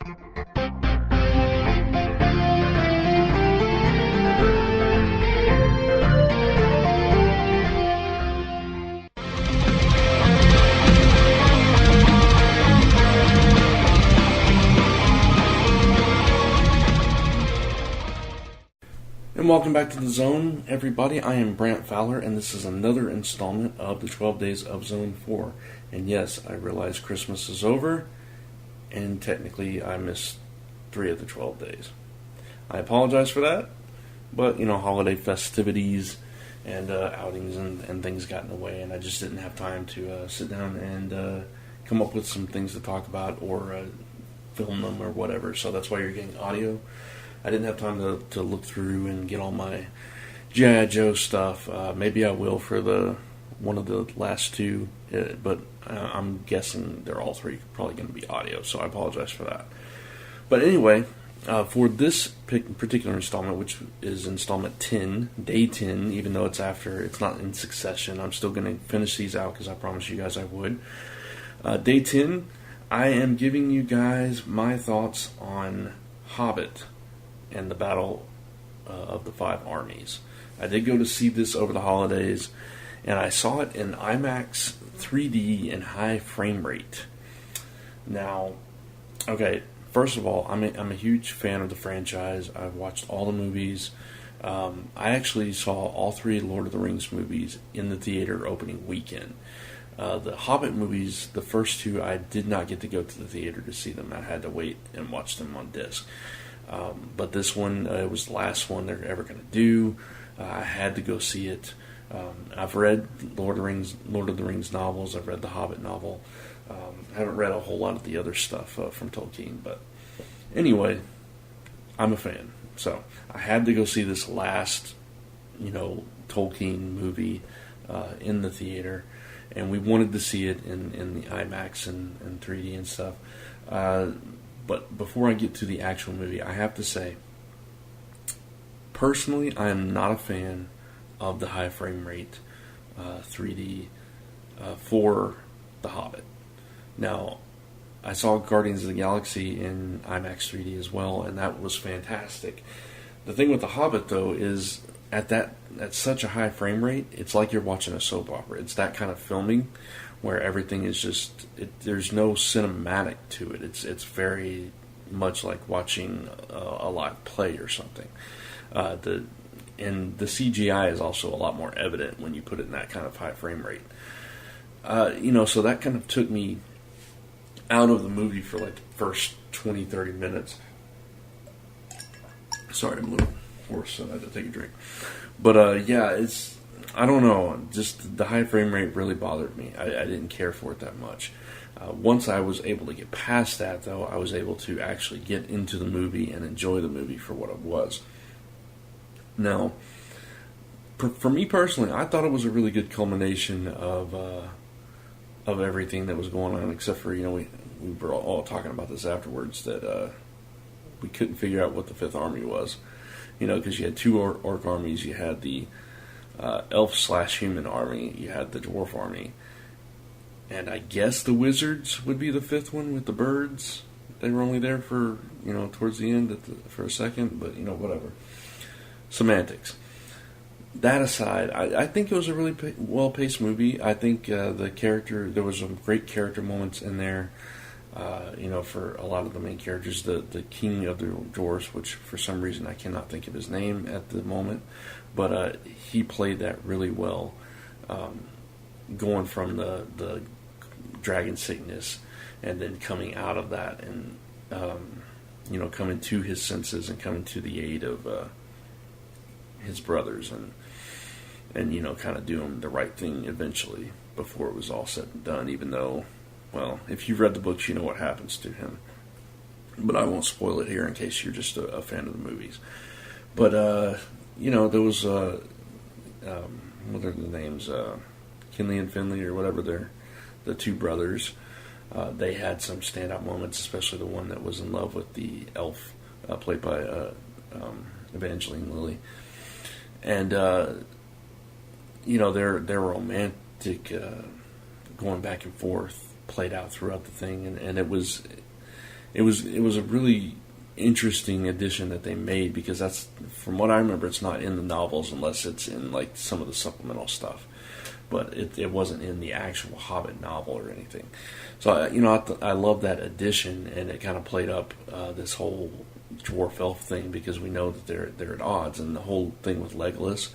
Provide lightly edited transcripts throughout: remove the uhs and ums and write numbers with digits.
And welcome back to The Zone, everybody. I am Brant Fowler, and this is another installment of the 12 Days of Zone 4. And yes, I realize Christmas is over, and technically I missed 3 of the 12 days. I apologize for that, but, holiday festivities and outings and things got in the way, and I just didn't have time to sit down and come up with some things to talk about or film them or whatever. So that's why you're getting audio. I didn't have time to look through and get all my G.I. Joe stuff. Maybe I will for one of the last two, but I'm guessing they're all three probably going to be audio, so I apologize for that. But anyway, for this particular installment, which is installment 10, day 10, even though it's not in succession, I'm still going to finish these out because I promised you guys I would. Day 10, I am giving you guys my thoughts on Hobbit and the Battle of the Five Armies. I did go to see this over the holidays, and I saw it in IMAX 3D and high frame rate. Now, okay, first of all, I'm a huge fan of the franchise. I've watched all the movies. I actually saw all 3 Lord of the Rings movies in the theater opening weekend. The Hobbit movies, the first 2, I did not get to go to the theater to see them. I had to wait and watch them on disc. But this one, it was the last one they're ever going to do. I had to go see it. I've read Lord of the Rings novels. I've read the Hobbit novel. I haven't read a whole lot of the other stuff from Tolkien. But anyway, I'm a fan. So I had to go see this last, Tolkien movie in the theater. And we wanted to see it in the IMAX and 3D and stuff. But before I get to the actual movie, I have to say, personally, I am not a fan of the high frame rate 3D for The Hobbit. Now, I saw Guardians of the Galaxy in IMAX 3D as well, and that was fantastic. The thing with The Hobbit, though, is at such a high frame rate, it's like you're watching a soap opera. It's that kind of filming where everything is just, there's no cinematic to it. It's very much like watching a live play or something. And the CGI is also a lot more evident when you put it in that kind of high frame rate. So that kind of took me out of the movie for like the first 20, 30 minutes. Sorry, I'm a little hoarse, so I had to take a drink. But I don't know, just the high frame rate really bothered me. I didn't care for it that much. Once I was able to get past that, though, I was able to actually get into the movie and enjoy the movie for what it was. Now, for me personally, I thought it was a really good culmination of everything that was going on, except for, we were all talking about this afterwards, that we couldn't figure out what the Fifth Army was. Because you had 2 orc armies. You had the elf/human army. You had the dwarf army. And I guess the wizards would be the 5th one with the birds. They were only there for, towards the end for a second, but, whatever. Semantics. That aside, I think it was a really well-paced movie. I think there was some great character moments in there. For a lot of the main characters, the king of the dwarves, which for some reason I cannot think of his name at the moment, but he played that really well, going from the dragon sickness and then coming out of that and coming to his senses and coming to the aid of his brothers and kind of doing the right thing eventually before it was all said and done, even though, well, if you've read the books, you know what happens to him. But I won't spoil it here in case you're just a fan of the movies. But, there was, what are the names? Kinley and Finley, or whatever they're, the 2 brothers. They had some standout moments, especially the one that was in love with the elf, played by Evangeline Lilly. And, their romantic going back and forth played out throughout the thing, and it was it was a really interesting addition that they made, because that's, from what I remember, it's not in the novels unless it's in like some of the supplemental stuff, but it wasn't in the actual Hobbit novel or anything. So I love that addition, and it kind of played up this whole dwarf elf thing, because we know that they're at odds, and the whole thing with Legolas,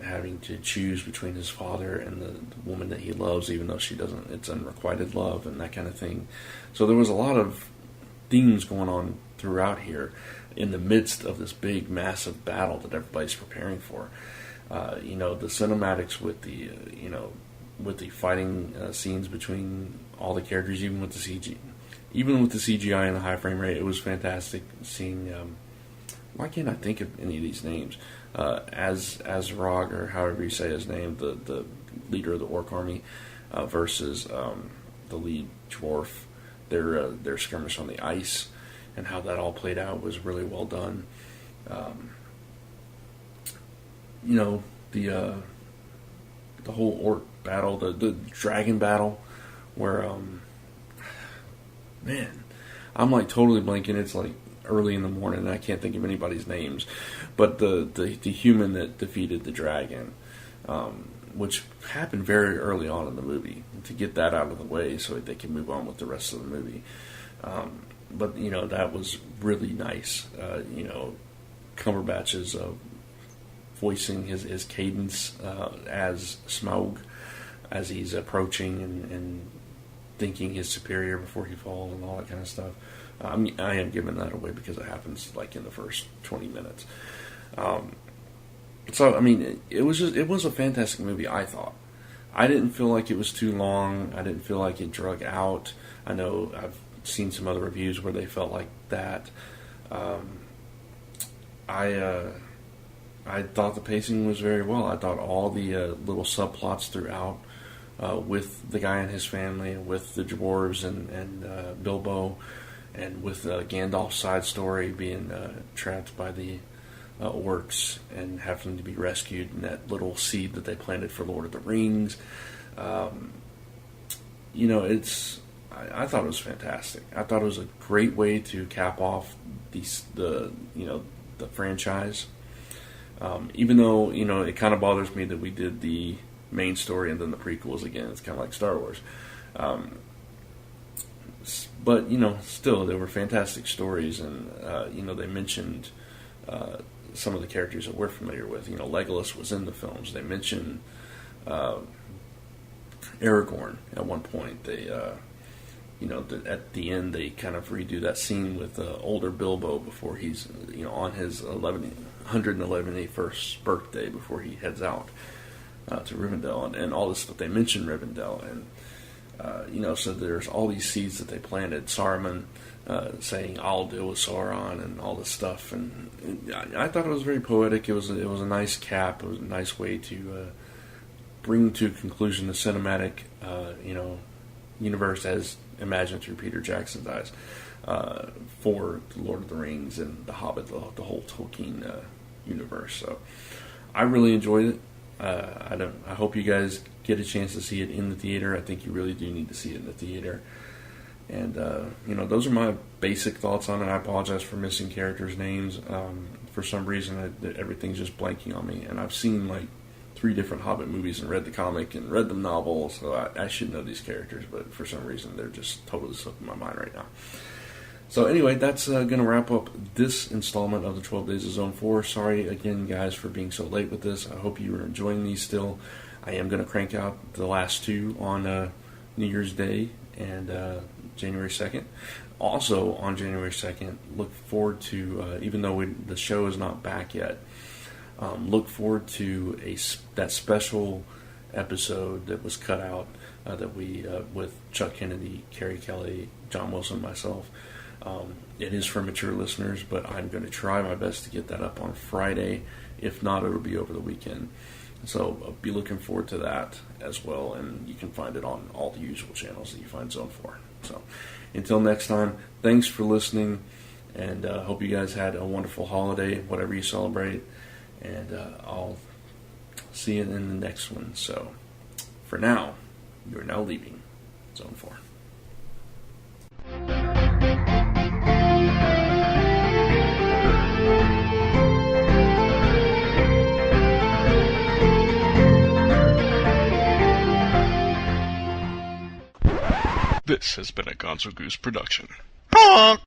having to choose between his father and the woman that he loves, even though she doesn't, it's unrequited love and that kind of thing. So there was a lot of themes going on throughout here in the midst of this big, massive battle that everybody's preparing for. The cinematics with the fighting scenes between all the characters, even with the CGI and the high frame rate, it was fantastic seeing. Why can't I think of any of these names? Azrog, or however you say his name, the leader of the orc army, versus the lead dwarf. Their skirmish on the ice, and how that all played out was really well done. The whole orc battle, the dragon battle, where I'm like totally blanking. It's like early in the morning, and I can't think of anybody's names, but the human that defeated the dragon, which happened very early on in the movie, to get that out of the way so that they can move on with the rest of the movie. But that was really nice. Cumberbatch's voicing his cadence as Smaug, as he's approaching and thinking he's superior before he falls and all that kind of stuff. I am giving that away because it happens like in the first 20 minutes. It was a fantastic movie, I thought. I didn't feel like it was too long. I didn't feel like it drug out. I know I've seen some other reviews where they felt like that. I thought the pacing was very well. I thought all the little subplots throughout, with the guy and his family, and with the dwarves and Bilbo, and with Gandalf's side story being trapped by the orcs and having to be rescued, and that little seed that they planted for Lord of the Rings. I thought it was fantastic. I thought it was a great way to cap off the franchise. Even though it kind of bothers me that we did the main story and then the prequels again. It's kind of like Star Wars. But still, they were fantastic stories, and they mentioned some of the characters that we're familiar with. Legolas was in the films. They mentioned Aragorn at one point. They, at the end, they kind of redo that scene with older Bilbo before he's, on his 111th birthday, before he heads out to Rivendell, and all this stuff. They mentioned Rivendell, and so there's all these seeds that they planted. Saruman saying, "I'll deal with Sauron," and all this stuff. And I thought it was very poetic. It was a nice cap. It was a nice way to bring to conclusion the cinematic, universe as imagined through Peter Jackson's eyes for the Lord of the Rings and the Hobbit, the whole Tolkien universe. So I really enjoyed it. I hope you guys get a chance to see it in the theater. I think you really do need to see it in the theater. And, those are my basic thoughts on it. I apologize for missing characters' names. For some reason, everything's just blanking on me. And I've seen, 3 different Hobbit movies and read the comic and read the novel, so I should know these characters. But for some reason, they're just totally slipping my mind right now. So anyway, that's going to wrap up this installment of the 12 Days of Zone 4. Sorry again, guys, for being so late with this. I hope you are enjoying these still. I am going to crank out the last 2 on New Year's Day and January 2nd. Also, on January 2nd, look forward to, even though the show is not back yet, look forward to that special episode that was cut out that we, with Chuck Kennedy, Carrie Kelly, John Wilson, myself. It is for mature listeners, but I'm going to try my best to get that up on Friday. If not, it'll be over the weekend. So I'll be looking forward to that as well, and you can find it on all the usual channels that you find Zone 4. So until next time, thanks for listening, and hope you guys had a wonderful holiday, whatever you celebrate, and I'll see you in the next one. So for now, you're now leaving Zone 4. This has been a Gonzo Goose production. Honk!